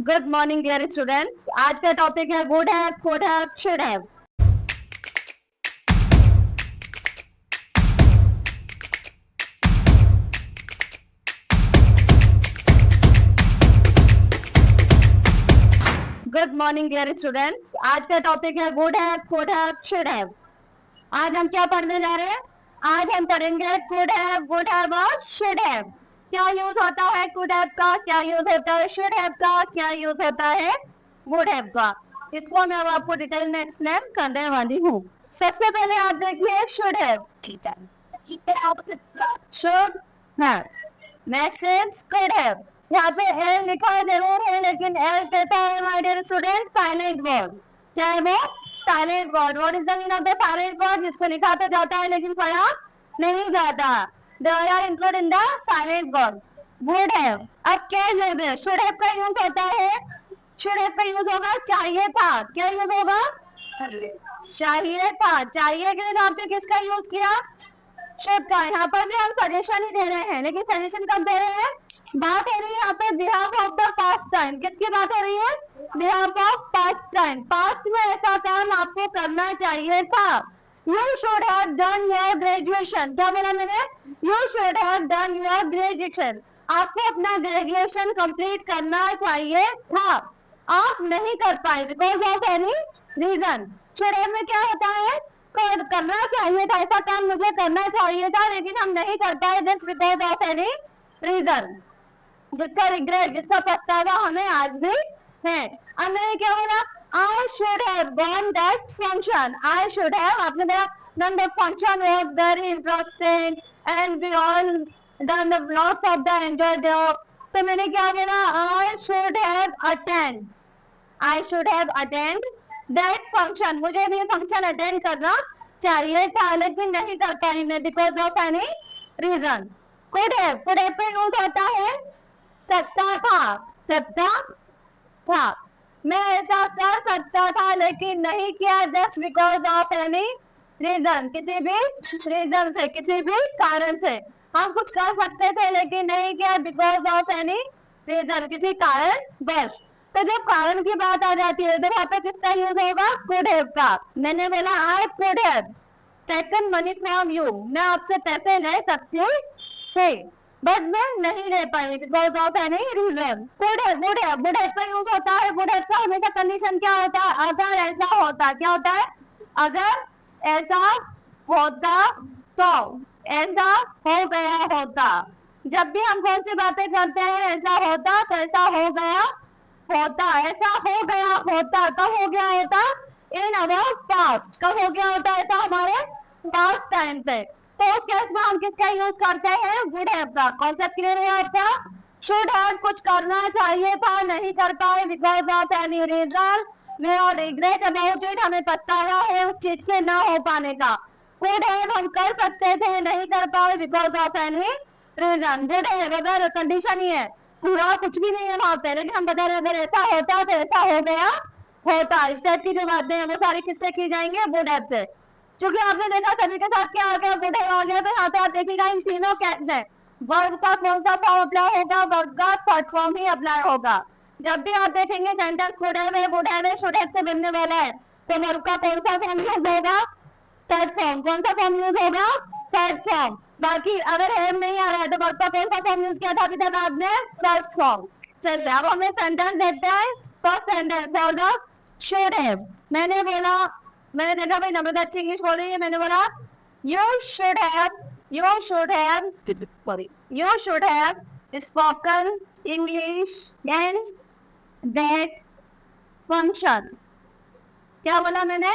Good morning dear students. आज का topic है would have, could have, should have. Good morning dear students. आज का टॉपिक है would have, could have, should have. आज हम क्या पढ़ने जा रहे हैं? आज हम पढ़ेंगे कुड हैव, वुड हैव और शुड हैव। क्या यूज होता है कुड हैव का, क्या यूज होता है शुड हैव का, क्या यूज होता है वुड हैव का, इसको मैं आपको डिटेल में एक्सप्लेन करने वाली हूँ। सबसे पहले आप देखिए शुड हैव। ठीक है, should have. Next is could have. यहाँ पे एल लिखा जरूर है, लेकिन एल कहता है my dear student silent word. क्या है वो? Silent word. What is the meaning of the silent word? जिसको लिखा तो जाता है लेकिन पढ़ा नहीं जाता। They are include in the silent word. Would have. अब क्या है? शुड हैव का यूज होता है। शुड हैव का यूज होगा चाहिए था। क्या यूज होगा? चाहिए था। चाहिए के लिए आपने किसका यूज किया? शुड का। यहाँ पर भी हम सजेशन ही दे रहे हैं, लेकिन सजेशन कब दे रहे हैं? बात हो रही है यहाँ पे behalf of the past time. किसकी बात हो रही है? Behalf of past time. Past में ऐसा काम आपको करना चाहिए था। You should have done your graduation. क्या बोला मैंने? You should have done your graduation. आपको अपना ग्रेजुएशन कंप्लीट करना चाहिए था। आप नहीं कर पाए because of any reason. Should have में क्या होता है? करना चाहिए था, ऐसा काम मुझे करना चाहिए था लेकिन हम नहीं कर पाए just because of any reason. जिसका रिग्रेट, जिसका पछतावा हमें आज भी है। अब मैंने क्या बोला? I should have gone that function. I should have, आपने मेरा done the function was very interesting and we all done the lots of the enjoy there. तो मैंने क्या बोला? I should have attend. I should have attend that function. मुझे भी function attend करना चाहिए था लेकिन नहीं कर पाई मैं because of any reason. Could have. Could have पे यूज होता है सकता था। सकता था। मैं ऐसा कर सकता था लेकिन नहीं किया just because of any reason. किसी भी रीजन से, किसी भी कारण से हम कुछ कर सकते थे लेकिन नहीं किया बिकॉज ऑफ एनी रीजन, किसी कारण बस। तो जब कारण की बात आ जाती है तो वहां पे किसका यूज होगा? कुड हैव का। मैंने बोला I could have taken money from you. मैं आपसे पैसे ले सकती थी बट मैं नहीं ले पाई because of any reason. Would have. Would have. Would have का यूज होता है। वुड हैव का हमेशा कंडीशन क्या होता है? अगर ऐसा होता। क्या होता है? अगर ऐसा होता तो, ऐसा हो गया होता। जब भी हम कौन सी बातें करते हैं, ऐसा होता तो ऐसा हो गया होता। ऐसा हो गया होता कब हो गया होता? इन अवर पास्ट। कब हो गया होता? ऐसा हमारे पास्ट टाइम पे। तो उस केस में हम किसका यूज करते हैं? वुड हैव का। कॉन्सेप्ट क्लियर है आपका? शुड हैव कुछ करना चाहिए था, नहीं कर पाए बिकॉज ऑफ एनी रीजन। मैं और रिग्रेट अबाउट इट, हमें पछतावा है उस चीज के ना हो पाने का। कुड हैव हम कर सकते थे, नहीं कर पाए because of any reason. Would have अगर कंडीशन ही है, पूरा कुछ भी नहीं है वहां पे, लेकिन हम बता रहे अगर ऐसा होता तो ऐसा हो गया होता। इस टाइप की जो बातें हैं वो सारी किससे की जाएंगे? वुड हैव से। क्योंकि आपने देखा सभी के साथ क्या आ गया? वुड हैव आ गया। तो यहाँ पे आप देखिएगा इन तीनों केस में वर्ब का कौन सा फॉर्म अप्लाई होगा? वर्ब का थर्ड फॉर्म ही अप्लाई होगा। जब भी आप देखेंगे सेंटेंस वुड हैव है, वुड हैव है, शुड हैव से बनने वाला है, तो वर्ब का कौन सा फॉर्म यूज होगा? Third form. कौन सा फॉर्म यूज होगा? Third form. बाकी अगर हैव नहीं आ रहा है तो वर्ब का कौन सा फॉर्म यूज किया था अभी तक आपने? First form. चलिए अब हमें सेंटेंस देखते हैं। फर्स्ट सेंटेंस होगा शुड हैव। मैंने बोला, मैंने देखा भाई नम्रता अच्छी इंग्लिश बोल रही है, मैंने बोला you should have, you should have, you should have spoken English in that function. क्या बोला मैंने?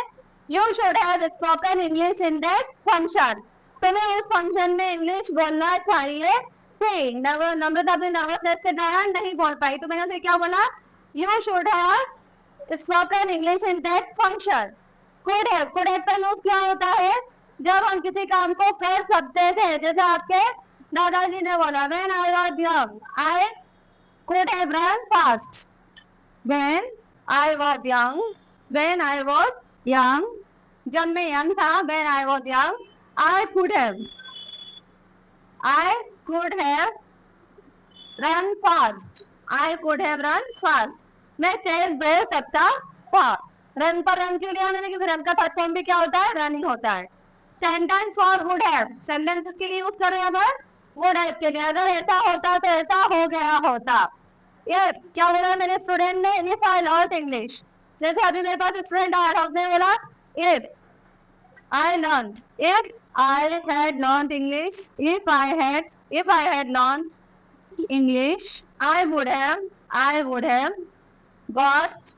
You should have spoken English in that function. तुम्हें उस फंक्शन में इंग्लिश बोलना चाहिए थी। नम्रता अपने नर्वसनेस के कारण नहीं बोल पाई, तो मैंने उसे क्या बोला? You should have spoken English in that function. Could have. Could have का यूज क्या होता है? जब हम किसी काम को कर सकते थे, जैसे आपके दादाजी ने बोला when I was young I could have run fast. When I was young, when I was young, जब मैं यंग था, when I was young I could have run fast. I could have run fast. मैं तेज दौड़ सकता था। Run पर run क्यों लिया मैंने, क्योंकि रन का थर्ड फॉर्म भी क्या होता है, रनिंग होता है। Sentence for would have, sentence के लिए यूज कर रहे हैं यहाँ पर, वुड हैव के लिए। अगर ऐसा होता तो ऐसा हो गया होता। ये क्या बोला मेरे स्टूडेंट ने, इफ आई लर्न इंग्लिश। जैसे अभी मेरे पास स्टूडेंट आया था, उसने बोला if I learned. If I had learned English, if I had learned English, I would have got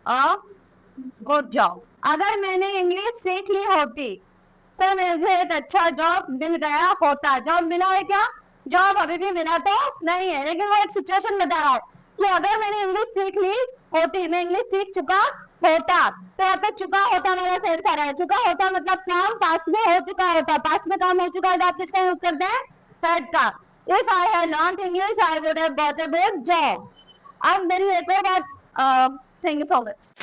a good job. अगर मैंने इंग्लिश सीख ली होती तो मुझे एक अच्छा जॉब मिल गया होता। जॉब मिला है क्या, जॉब अभी भी मिला तो नहीं है, लेकिन वो एक सिचुएशन बता रहा है कि अगर मैंने इंग्लिश सीख ली होती, मैं इंग्लिश सीख चुका होता, तो यहाँ पे चुका होता मेरा सेल्स आ रहा है। चुका होता मतलब काम पास्ट में हो चुका होता, पास्ट में काम हो चुका है, आप किसका यूज करते हैं, थर्ड का। If I had learned English I would have got a good job. अब मेरी एक और बात, थैंक यू सो मच।